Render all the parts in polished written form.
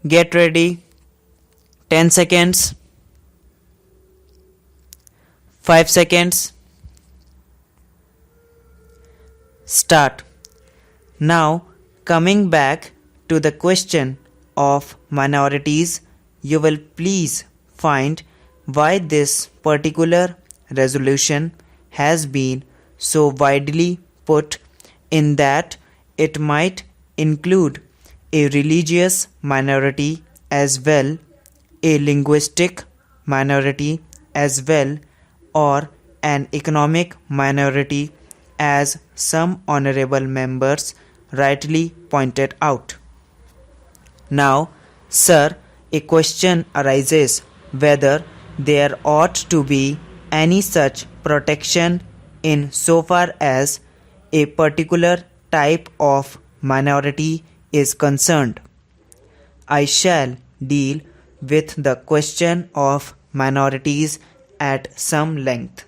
Get ready. 10 seconds. 5 seconds. Start. Now, coming back to the question of minorities, you will please find why this particular resolution has been so widely put in that it might include a religious minority as well, a linguistic minority as well, or an economic minority, as some honorable members rightly pointed out. Now, sir, a question arises whether there ought to be any such protection in so far as a particular type of minority is concerned. I shall deal with the question of minorities at some length.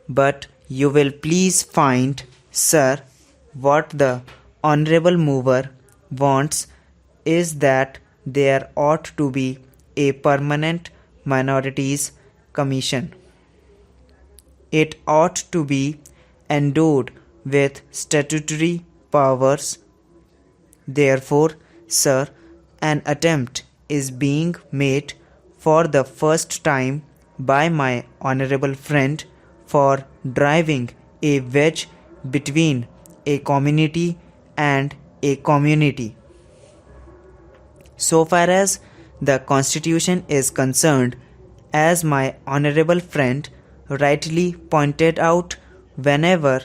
But you will please find, sir, what the honorable mover wants is that there ought to be a permanent minorities commission. It ought to be endowed with statutory powers. Therefore, sir, an attempt is being made for the first time by my honorable friend for driving a wedge between a community and a community. So far as the Constitution is concerned, as my honorable friend rightly pointed out, whenever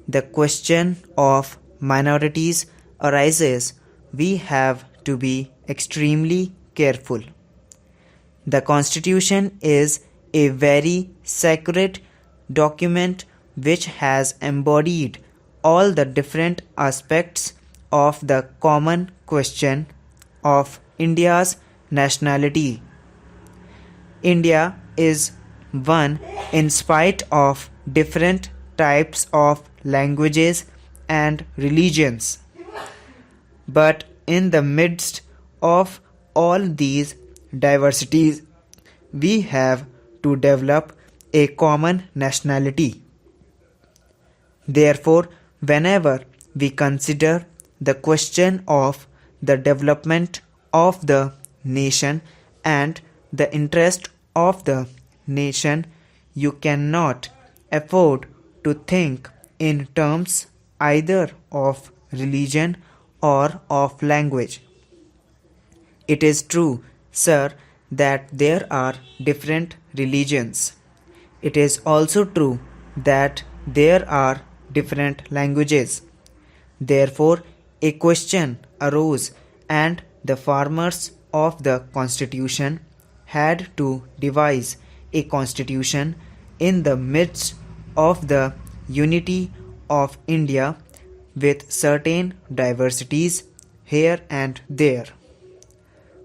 the question of minorities arises, we have to be extremely careful. The Constitution is a very sacred document which has embodied all the different aspects of the common question of India's nationality. India is one in spite of different types of languages and religions. But in the midst of all these diversities, we have to develop a common nationality. Therefore, whenever we consider the question of the development of the nation and the interest of the nation, you cannot afford to think in terms either of religion or of language. It is true, sir, that there are different religions. It is also true that there are different languages. Therefore, a question arose and the farmers of the Constitution had to devise a constitution in the midst of the unity of India with certain diversities here and there.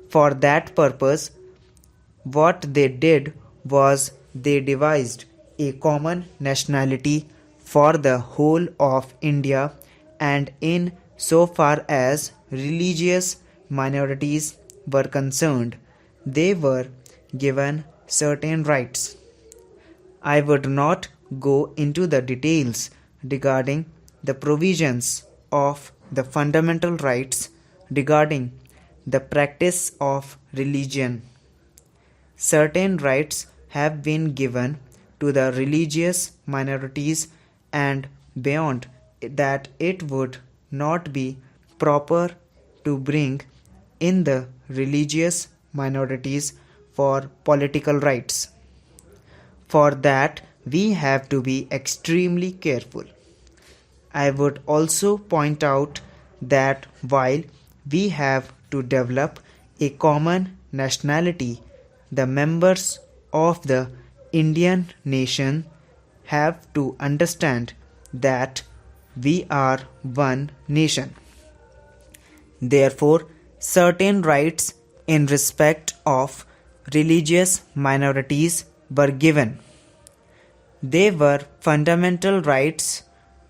For that purpose, what they did was they devised a common nationality for the whole of India, and in so far as religious minorities were concerned, they were given certain rights. I would not go into the details regarding the provisions of the fundamental rights regarding the practice of religion. Certain rights have been given to the religious minorities, and beyond that it would not be proper to bring in the religious minorities for political rights. For that, we have to be extremely careful. I would also point out that while we have to develop a common nationality, the members of the Indian nation have to understand that we are one nation. Therefore, certain rights in respect of religious minorities were given. They were fundamental rights,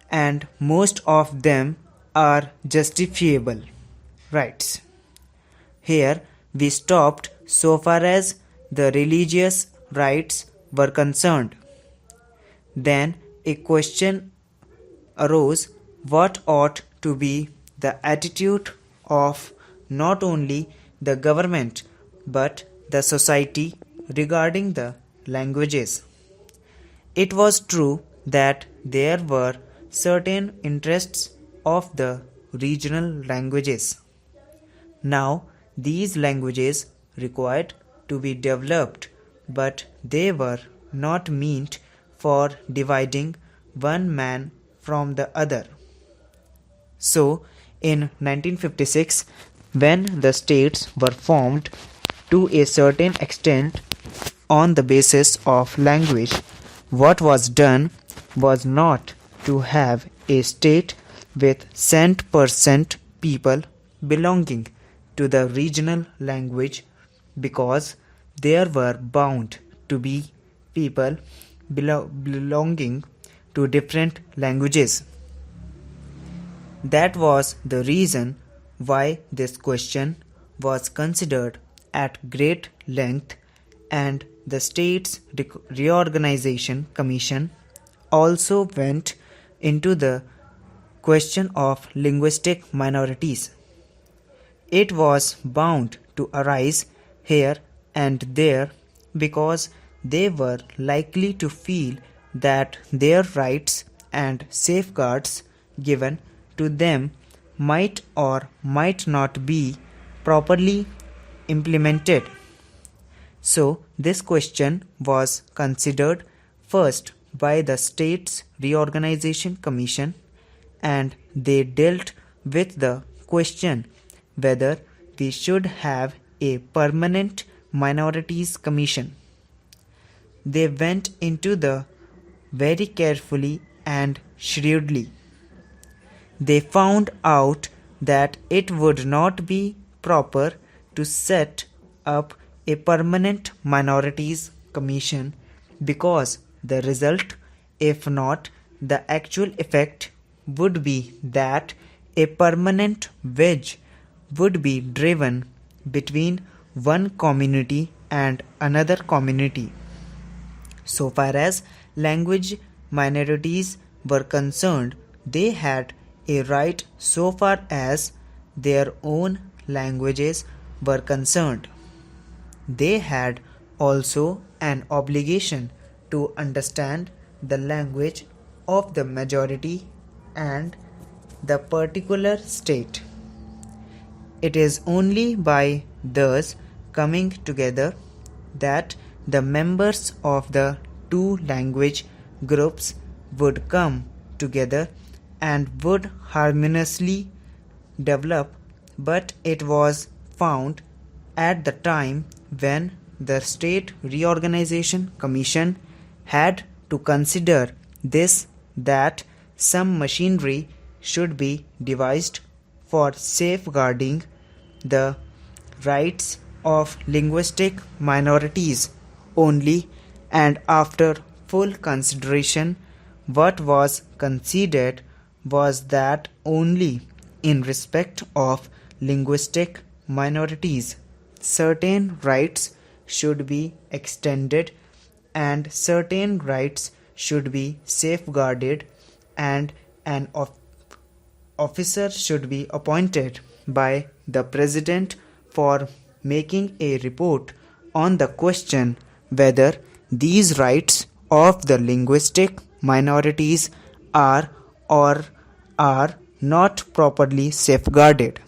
and most of them are justifiable rights. Here we stopped so far as the religious rights were concerned. Then a question arose: what ought to be the attitude of not only the government but the society regarding the languages? It was true that there were certain interests of the regional languages. Now, these languages required to be developed, but they were not meant for dividing one man from the other. So, in 1956, when the states were formed to a certain extent on the basis of language, what was done was not to have a state with cent% people belonging to the regional language, because there were bound to be people belonging to different languages. That was the reason why this question was considered at great length, and the States Reorganization Commission also went into the question of linguistic minorities. It was bound to arise here and there because they were likely to feel that their rights and safeguards given to them might or might not be properly implemented. So, this question was considered first by the States Reorganization Commission, and they dealt with the question whether we should have a permanent minorities commission. They went into the very carefully and shrewdly. They found out that it would not be proper to set up a permanent minorities commission because the result, if not the actual effect, would be that a permanent wedge would be driven between one community and another community. So far as language minorities were concerned, they had a right so far as their own languages were concerned. They had also an obligation to understand the language of the majority and the particular state. It is only by thus coming together that the members of the two language groups would come together and would harmoniously develop, but it was found at the time when the State Reorganization Commission had to consider this that some machinery should be devised for safeguarding the rights of linguistic minorities only, and after full consideration what was conceded was that only in respect of linguistic minorities certain rights should be extended and certain rights should be safeguarded, and an officer should be appointed by the president for making a report on the question whether these rights of the linguistic minorities are or are not properly safeguarded.